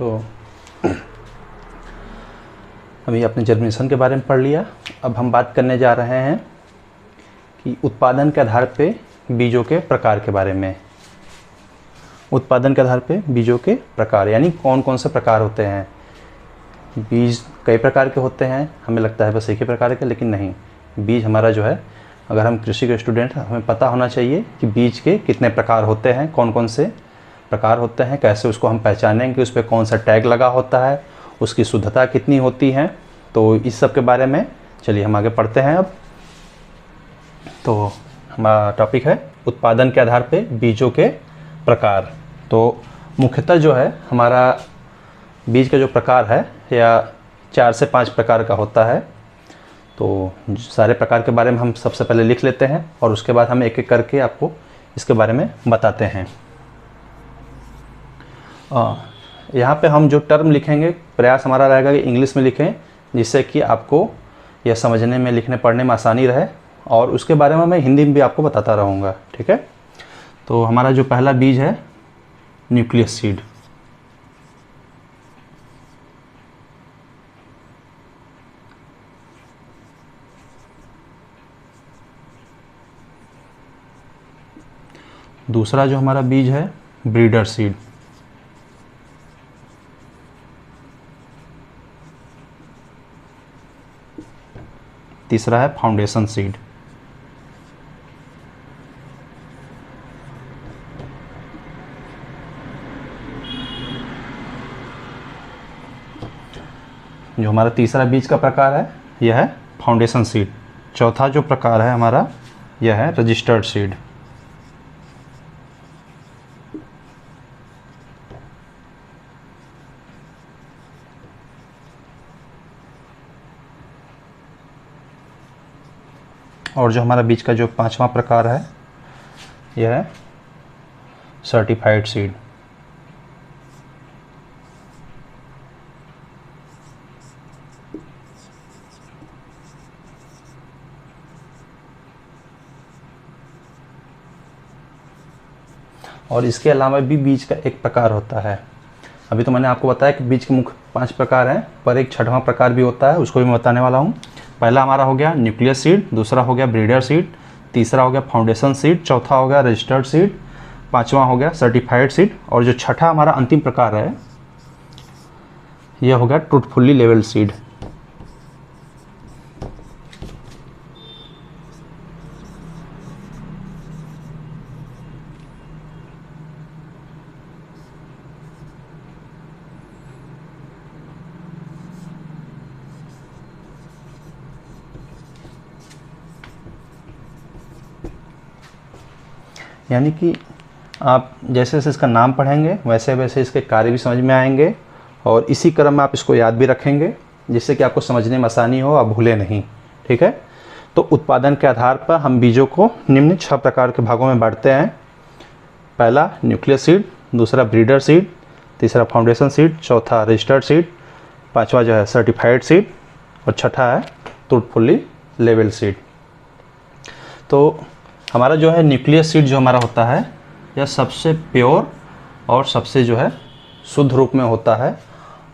तो अभी आपने जर्मिनेशन के बारे में पढ़ लिया। अब हम बात करने जा रहे हैं कि उत्पादन के आधार पे बीजों के प्रकार के बारे में। उत्पादन के आधार पे बीजों के प्रकार यानी कौन कौन से प्रकार होते हैं। बीज कई प्रकार के होते हैं, हमें लगता है बस एक ही प्रकार के, लेकिन नहीं। बीज हमारा जो है, अगर हम कृषि के स्टूडेंट हैं, हमें पता होना चाहिए कि बीज के कितने प्रकार होते हैं, कौन कौन से प्रकार होते हैं, कैसे उसको हम पहचानेंगे, उस पर कौन सा टैग लगा होता है, उसकी शुद्धता कितनी होती है। तो इस सब के बारे में चलिए हम आगे पढ़ते हैं। अब तो हमारा टॉपिक है उत्पादन के आधार पे बीजों के प्रकार। तो मुख्यतः जो है हमारा बीज का जो प्रकार है या 4 से 5 प्रकार का होता है। तो सारे प्रकार के बारे में हम सबसे पहले लिख लेते हैं और उसके बाद हम एक एक करके आपको इसके बारे में बताते हैं। यहाँ पे हम जो टर्म लिखेंगे, प्रयास हमारा रहेगा कि इंग्लिश में लिखें, जिससे कि आपको यह समझने में, लिखने पढ़ने में आसानी रहे, और उसके बारे में मैं हिंदी में भी आपको बताता रहूँगा। ठीक है। तो हमारा जो पहला बीज है न्यूक्लियस सीड। दूसरा जो हमारा बीज है ब्रीडर सीड। तीसरा है फाउंडेशन सीड। जो हमारा तीसरा बीज का प्रकार है यह है फाउंडेशन सीड। चौथा जो प्रकार है हमारा यह है रजिस्टर्ड सीड। और जो हमारा बीज का जो 5वां प्रकार है यह है सर्टिफाइड सीड। और इसके अलावा भी बीज का एक प्रकार होता है। अभी तो मैंने आपको बताया कि बीज के मुख्य 5 प्रकार हैं, पर एक 6वां प्रकार भी होता है, उसको भी मैं बताने वाला हूँ। पहला हमारा हो गया न्यूक्लियस सीड, दूसरा हो गया ब्रीडर सीड, तीसरा हो गया फाउंडेशन सीड, चौथा हो गया रजिस्टर्ड सीड, 5वां हो गया सर्टिफाइड सीड, और जो 6ठा हमारा अंतिम प्रकार है यह हो गया ट्रूथफुली लेवल्ड सीड। यानी कि आप जैसे जैसे इसका नाम पढ़ेंगे वैसे वैसे इसके कार्य भी समझ में आएंगे, और इसी क्रम में आप इसको याद भी रखेंगे, जिससे कि आपको समझने में आसानी हो, आप भूलें नहीं। ठीक है। तो उत्पादन के आधार पर हम बीजों को निम्न 6 प्रकार के भागों में बांटते हैं। पहला न्यूक्लियस सीड, दूसरा ब्रीडर सीड, तीसरा फाउंडेशन सीड, चौथा रजिस्टर्ड सीड, 5वां जो है सर्टिफाइड सीड, और 6ठा है ट्रूथफुली लेवल्ड सीड। तो हमारा जो है न्यूक्लियस सीड जो हमारा होता है यह सबसे प्योर और सबसे जो है शुद्ध रूप में होता है,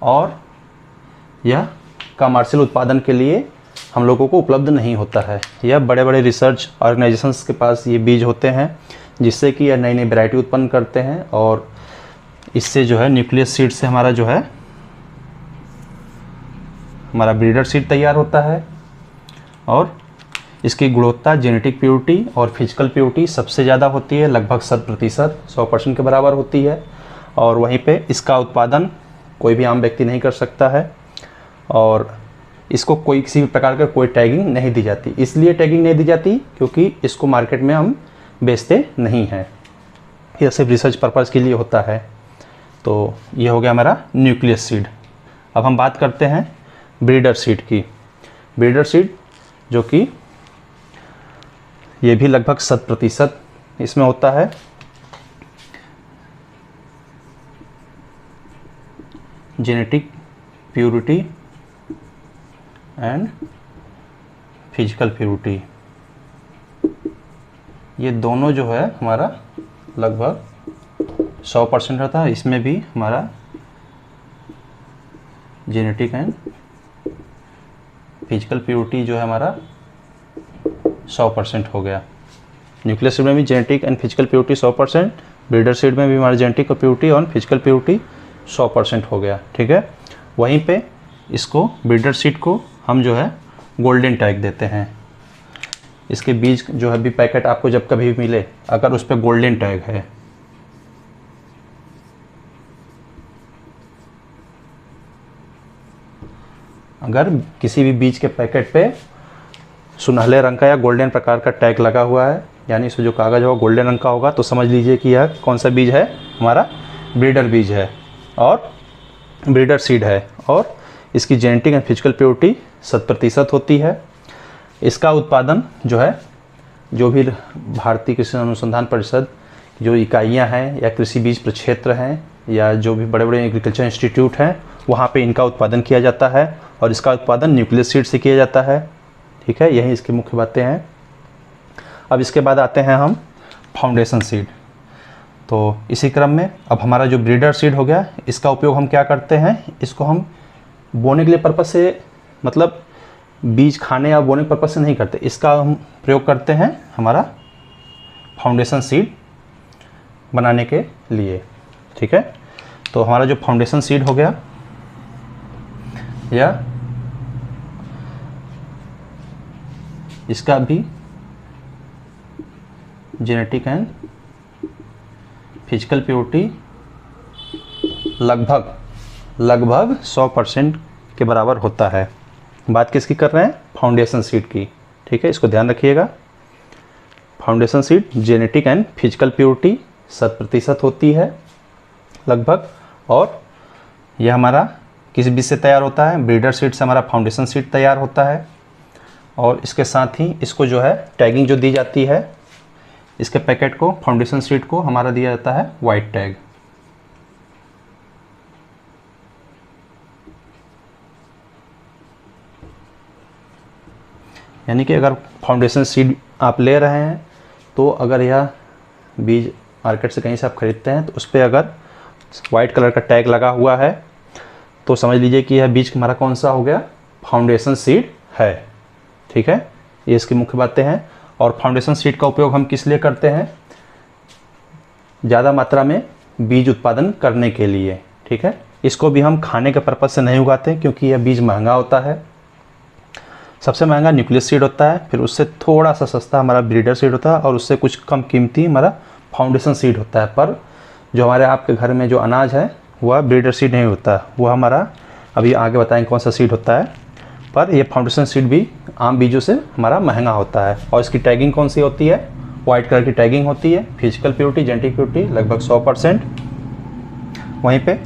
और यह कमर्शियल उत्पादन के लिए हम लोगों को उपलब्ध नहीं होता है। यह बड़े बड़े रिसर्च ऑर्गेनाइजेशंस के पास ये बीज होते हैं, जिससे कि यह नई नई वैरायटी उत्पन्न करते हैं, और इससे जो है न्यूक्लियस सीड से हमारा जो है हमारा ब्रीडर सीड तैयार होता है, और इसकी गुणवत्ता, जेनेटिक प्योरिटी और फिजिकल प्योरिटी सबसे ज़्यादा होती है, लगभग 100% 100% के बराबर होती है। और वहीं पे इसका उत्पादन कोई भी आम व्यक्ति नहीं कर सकता है, और इसको कोई किसी भी प्रकार का कोई टैगिंग नहीं दी जाती। इसलिए टैगिंग नहीं दी जाती क्योंकि इसको मार्केट में हम बेचते नहीं हैं, यह सिर्फ रिसर्च पर्पज़ के लिए होता है। तो ये हो गया हमारा न्यूक्लियस सीड। अब हम बात करते हैं ब्रीडर सीड की। ब्रीडर सीड जो कि ये भी लगभग 100% इसमें होता है। Genetic purity and physical purity, ये दोनों जो है हमारा लगभग 100% रहता है। इसमें भी हमारा जेनेटिक एंड फिजिकल प्योरिटी जो है हमारा 100% हो गया। न्यूक्लियस सीड में भी genetic and physical purity 100%, breeder seed में भी हमारा जेनेटिक प्योरिटी और फिजिकल प्योरिटी 100% हो गया। ठीक है, वहीं पे इसको ब्रीडर सीड को हम जो है गोल्डन टैग देते हैं। इसके बीज जो है भी पैकेट आपको जब कभी भी मिले, अगर उस पर गोल्डन टैग है, अगर किसी भी बीज के पैकेट पे सुनहले रंग का या गोल्डन प्रकार का टैग लगा हुआ है, यानी इसमें जो कागज़ होगा गोल्डन रंग का होगा, तो समझ लीजिए कि यह कौन सा बीज है, हमारा ब्रीडर बीज है और ब्रीडर सीड है, और इसकी जेनेटिक एंड फिजिकल प्योरिटी 100% होती है। इसका उत्पादन जो है, जो भी भारतीय कृषि अनुसंधान परिषद जो इकाइयां हैं या कृषि बीज प्रक्षेत्र हैं या जो भी बड़े बड़े एग्रीकल्चर इंस्टीट्यूट हैं, वहाँ पे इनका उत्पादन किया जाता है और इसका उत्पादन न्यूक्लियस सीड से किया जाता है। ठीक है, यही इसकी मुख्य बातें हैं। अब इसके बाद आते हैं हम फाउंडेशन सीड। तो इसी क्रम में अब हमारा जो ब्रीडर सीड हो गया, इसका उपयोग हम क्या करते हैं, इसको हम बोने के लिए पर्पस से, मतलब बीज खाने या बोने के पर्पस से नहीं करते, इसका हम प्रयोग करते हैं हमारा फाउंडेशन सीड बनाने के लिए। ठीक है, तो हमारा जो फाउंडेशन सीड हो गया, या इसका भी जेनेटिक एंड फिजिकल प्योरिटी लगभग 100% के बराबर होता है। बात किसकी कर रहे हैं, फाउंडेशन सीड की। ठीक है, इसको ध्यान रखिएगा। Foundation seed genetic and physical purity 100% होती है लगभग, और यह हमारा किस बीज से तैयार होता है, ब्रीडर सीड से हमारा फाउंडेशन सीड तैयार होता है। और इसके साथ ही इसको जो है टैगिंग जो दी जाती है, इसके पैकेट को, फाउंडेशन सीड को हमारा दिया जाता है वाइट टैग। यानी कि अगर फाउंडेशन सीड आप ले रहे हैं, तो अगर यह बीज मार्केट से कहीं से आप खरीदते हैं, तो उस पर अगर वाइट कलर का टैग लगा हुआ है, तो समझ लीजिए कि यह बीज हमारा कौन सा हो गया, फाउंडेशन सीड है। ठीक है, ये इसकी मुख्य बातें हैं। और फाउंडेशन सीड का उपयोग हम किस लिए करते हैं, ज़्यादा मात्रा में बीज उत्पादन करने के लिए। ठीक है, इसको भी हम खाने के पर्पज़ से नहीं उगाते, क्योंकि यह बीज महंगा होता है। सबसे महंगा न्यूक्लियस सीड होता है, फिर उससे थोड़ा सा सस्ता हमारा ब्रीडर सीड होता है, और उससे कुछ कम कीमती हमारा फाउंडेशन सीड होता है। पर जो हमारे आपके घर में जो अनाज है, वह ब्रीडर सीड नहीं होता, वह हमारा अभी आगे बताएंगे कौन सा सीड होता है। पर यह फाउंडेशन सीड भी आम बीजों से हमारा महंगा होता है। और इसकी टैगिंग कौन सी होती है, वाइट कलर की टैगिंग होती है। फिजिकल प्योरिटी, जेनेटिक प्योरिटी लगभग 100%। वहीं पे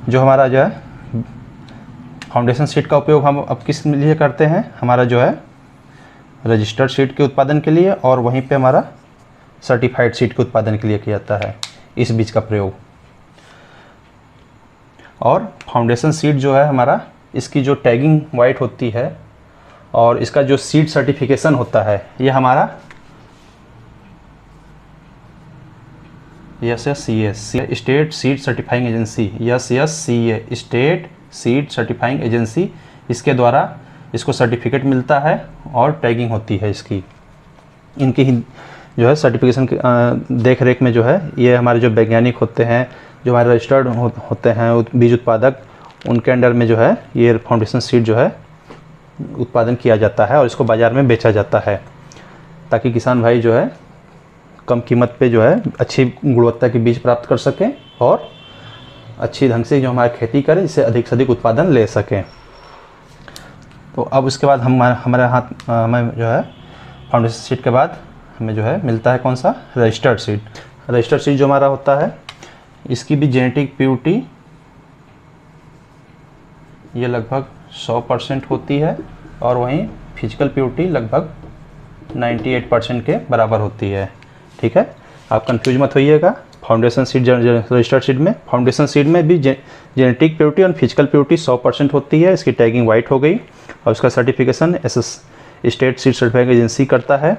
जो हमारा जो है फाउंडेशन सीड का उपयोग हम अब किस लिए करते हैं, हमारा जो है रजिस्टर्ड सीड के उत्पादन के लिए, और वहीं पे हमारा सर्टिफाइड सीड के उत्पादन के लिए किया जाता है इस बीज का प्रयोग। और फाउंडेशन सीड जो है हमारा, इसकी जो टैगिंग वाइट होती है और इसका जो सीड सर्टिफिकेशन होता है, ये हमारा SSCA state seed certifying agency, SSCA state seed certifying agency, इसके द्वारा इसको सर्टिफिकेट मिलता है और टैगिंग होती है इसकी। इनकी ही जो है सर्टिफिकेशन की देख रेख में जो है, ये हमारे जो वैज्ञानिक होते हैं, जो हमारे रजिस्टर्ड होते हैं बीज उत्पादक, उनके अंडर में जो है ये फाउंडेशन सीड जो है उत्पादन किया जाता है और इसको बाज़ार में बेचा जाता है, ताकि किसान भाई जो है कम कीमत पे जो है अच्छी गुणवत्ता के बीज प्राप्त कर सकें और अच्छी ढंग से जो हमारी खेती करें, इससे अधिक से अधिक उत्पादन ले सकें। तो अब उसके बाद हमें जो है फाउंडेशन सीड के बाद हमें जो है मिलता है कौन सा, रजिस्टर्ड सीड। रजिस्टर्ड सीड जो हमारा होता है, इसकी भी जेनेटिक प्योरिटी ये लगभग 100% होती है, और वहीं फिजिकल प्योरिटी लगभग 98% के बराबर होती है। ठीक है, आप कंफ्यूज मत होइएगा। फाउंडेशन सीड, रजिस्टर्ड सीड में, फाउंडेशन सीड में भी जेनेटिक प्योरिटी और फिजिकल प्योरिटी 100% होती है। इसकी टैगिंग वाइट हो गई और उसका certification state seed certifying agency करता है।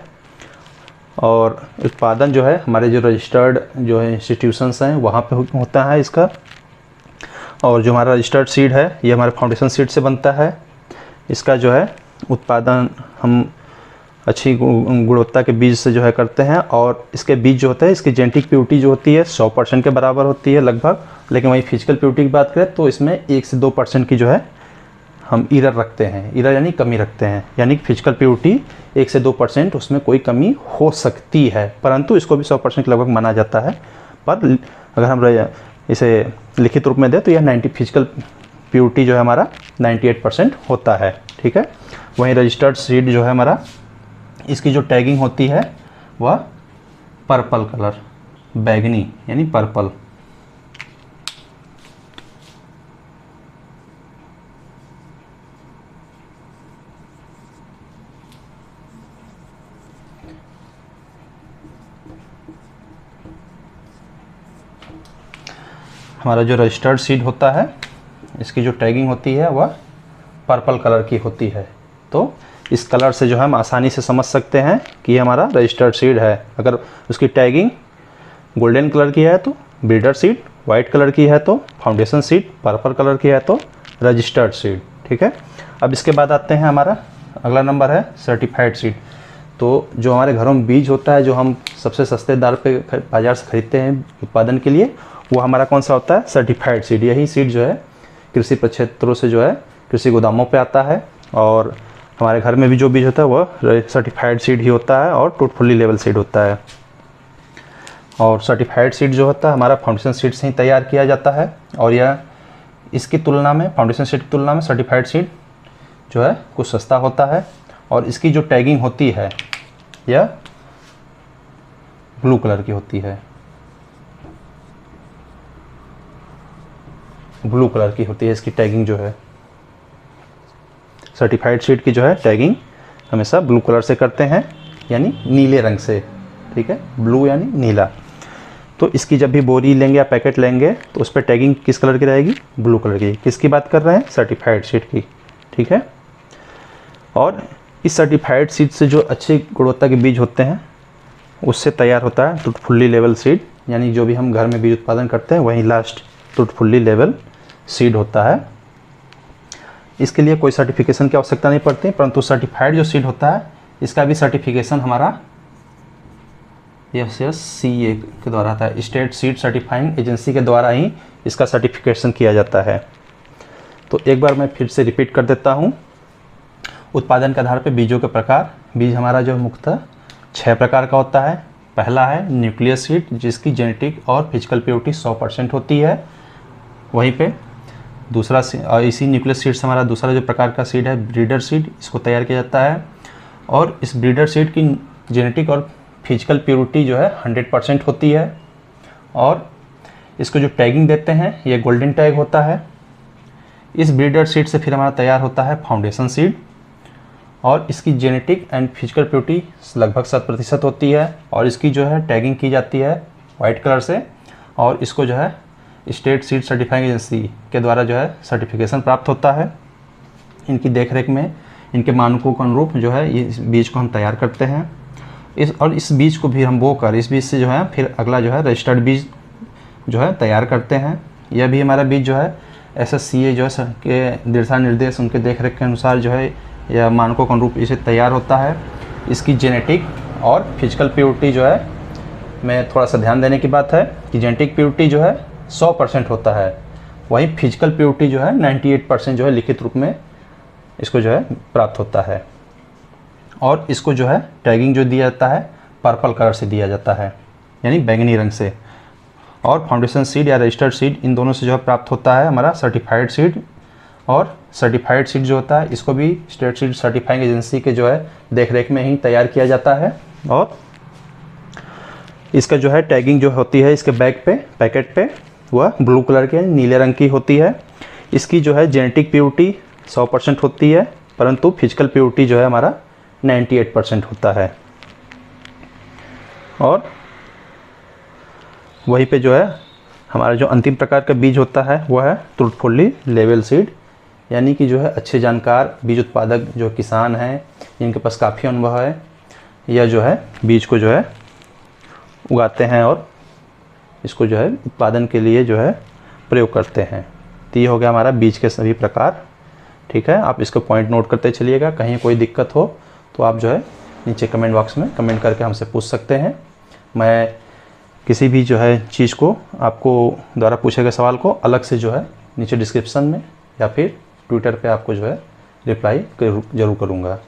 और उत्पादन जो है हमारे जो रजिस्टर्ड जो है इंस्टीट्यूशंस हैं, वहाँ पे होता है इसका। और जो हमारा रजिस्टर्ड सीड है ये हमारे फाउंडेशन सीड से बनता है। इसका जो है उत्पादन हम अच्छी गुणवत्ता के बीज से जो है करते हैं, और इसके बीज जो होते हैं इसकी जेनेटिक प्योरिटी जो होती है 100% के बराबर होती है लगभग। लेकिन वही फिजिकल प्योरिटी की बात करें तो इसमें 1 से 2% की जो है हम इरर रखते हैं। इरर यानी कमी रखते हैं, यानी फिजिकल प्योरिटी 1 से 2% उसमें कोई कमी हो सकती है, परंतु इसको भी 100% लगभग माना जाता है। पर अगर हम इसे लिखित रूप में दें तो यह 90 फिजिकल प्योरिटी जो है हमारा 98% होता है। ठीक है। वहीं रजिस्टर्ड सीड जो है हमारा, इसकी जो टैगिंग होती है वह पर्पल कलर, बैगनी यानी पर्पल। हमारा जो रजिस्टर्ड सीड होता है इसकी जो टैगिंग होती है वह पर्पल कलर की होती है। तो इस कलर से जो है हम आसानी से समझ सकते हैं कि ये हमारा रजिस्टर्ड सीड है। अगर उसकी टैगिंग गोल्डन कलर की है तो ब्रीडर सीड, वाइट कलर की है तो फाउंडेशन सीड, पर्पल कलर की है तो रजिस्टर्ड सीड। ठीक है। अब इसके बाद आते हैं, हमारा अगला नंबर है सर्टिफाइड सीड। तो जो हमारे घरों में बीज होता है, जो हम सबसे सस्ते दर पे बाज़ार से खरीदते हैं उत्पादन के लिए, वो हमारा कौन सा होता है? Certified seed. यही सीड जो है कृषि प्रक्षेत्रों से जो है कृषि गोदामों पे आता है, और हमारे घर में भी जो बीज होता है वह सर्टिफाइड सीड ही होता है और ट्रूथफुली लेवल सीड होता है। और सर्टिफाइड सीड जो होता है हमारा फाउंडेशन सीड से ही तैयार किया जाता है, और यह इसकी तुलना में, फाउंडेशन सीड की तुलना में सर्टिफाइड सीड जो है कुछ सस्ता होता है। और इसकी जो टैगिंग होती है यह ब्लू कलर की होती है, ब्लू कलर की होती है इसकी टैगिंग जो है। सर्टिफाइड सीड की जो है टैगिंग हमेशा ब्लू कलर से करते हैं, यानी नीले रंग से। ठीक है, ब्लू यानी नीला। तो इसकी जब भी बोरी लेंगे या पैकेट लेंगे तो उस पर टैगिंग किस कलर की रहेगी? ब्लू कलर की। किसकी बात कर रहे हैं? सर्टिफाइड सीड की। ठीक है। और इस सर्टिफाइड सीड से जो अच्छी गुणवत्ता के बीज होते हैं उससे तैयार होता है ट्रूथफुली लेवल सीड, यानी जो भी हम घर में बीज उत्पादन करते हैं वही लास्ट ट्रूथफुली लेवल सीड होता है। इसके लिए कोई सर्टिफिकेशन की आवश्यकता नहीं पड़ती, परंतु सर्टिफाइड जो सीड होता है इसका भी सर्टिफिकेशन हमारा SSCA के द्वारा आता है, स्टेट सीड सर्टिफाइंग एजेंसी के द्वारा ही इसका सर्टिफिकेशन किया जाता है। तो एक बार मैं फिर से रिपीट कर देता हूँ। उत्पादन के आधार पर बीजों के प्रकार। बीज हमारा जो मुख्यतः 6 प्रकार का होता है। पहला है न्यूक्लियस सीड, जिसकी जेनेटिक और फिजिकल प्योरिटी 100% होती है। वहीं पे दूसरा इसी न्यूक्लियस सीड से हमारा दूसरा जो प्रकार का सीड है ब्रीडर सीड, इसको तैयार किया जाता है। और इस ब्रीडर सीड की जेनेटिक और फिजिकल प्योरिटी जो है 100% होती है। और इसको जो टैगिंग देते हैं ये गोल्डन टैग होता है। इस ब्रीडर सीड से फिर हमारा तैयार होता है फाउंडेशन सीड, और इसकी जेनेटिक एंड फिजिकल प्योरिटी लगभग 100% होती है, और इसकी जो है टैगिंग की जाती है वाइट कलर से, और इसको जो है स्टेट सीड सर्टिफाइंग एजेंसी के द्वारा जो है सर्टिफिकेशन प्राप्त होता है। इनकी देखरेख में इनके मानकों के अनुरूप जो है इस बीज को हम तैयार करते हैं। इस बीज को भी हम बोकर इस बीज से जो है फिर अगला जो है रजिस्टर्ड बीज जो है तैयार करते हैं। यह भी हमारा बीज जो है SSCA जो है के दिशा निर्देश, उनके देखरेख के अनुसार जो है यह मानकों के अनुरूप इसे तैयार होता है। इसकी जेनेटिक और फिजिकल प्योरिटी जो है, में थोड़ा सा ध्यान देने की बात है कि जेनेटिक प्योरिटी जो है 100% होता है, वहीं फिजिकल प्योरिटी जो है 98% जो है लिखित रूप में इसको जो है प्राप्त होता है। और इसको जो है टैगिंग जो दिया जाता है पर्पल कलर से दिया जाता है, यानी बैंगनी रंग से। और फाउंडेशन सीड या रजिस्टर्ड सीड, इन दोनों से जो है प्राप्त होता है हमारा सर्टिफाइड सीड। और सर्टिफाइड सीड जो होता है इसको भी स्टेट सीड सर्टिफाइंग एजेंसी के जो है देखरेख में ही तैयार किया जाता है। और इसका जो है टैगिंग जो होती है इसके बैग पे, पैकेट पे, वह ब्लू कलर के नीले रंग की होती है। इसकी जो है जेनेटिक प्योरिटी 100% होती है, परंतु फिजिकल प्योरिटी जो है हमारा 98% होता है। और वहीं पे जो है हमारा जो अंतिम प्रकार का बीज होता है वह है ट्रूथफुली लेवल सीड, यानी कि जो है अच्छे जानकार बीज उत्पादक जो किसान हैं, जिनके पास काफ़ी अनुभव है, यह जो है बीज को जो है उगाते हैं और इसको जो है उत्पादन के लिए जो है प्रयोग करते हैं। तो ये हो गया हमारा बीज के सभी प्रकार। ठीक है, आप इसको पॉइंट नोट करते चलिएगा। कहीं कोई दिक्कत हो तो आप जो है नीचे कमेंट बॉक्स में कमेंट करके हमसे पूछ सकते हैं। मैं किसी भी जो है चीज़ को आपको द्वारा पूछे गए सवाल को अलग से जो है नीचे डिस्क्रिप्शन में या फिर ट्विटर पे आपको जो है रिप्लाई ज़रूर करूँगा।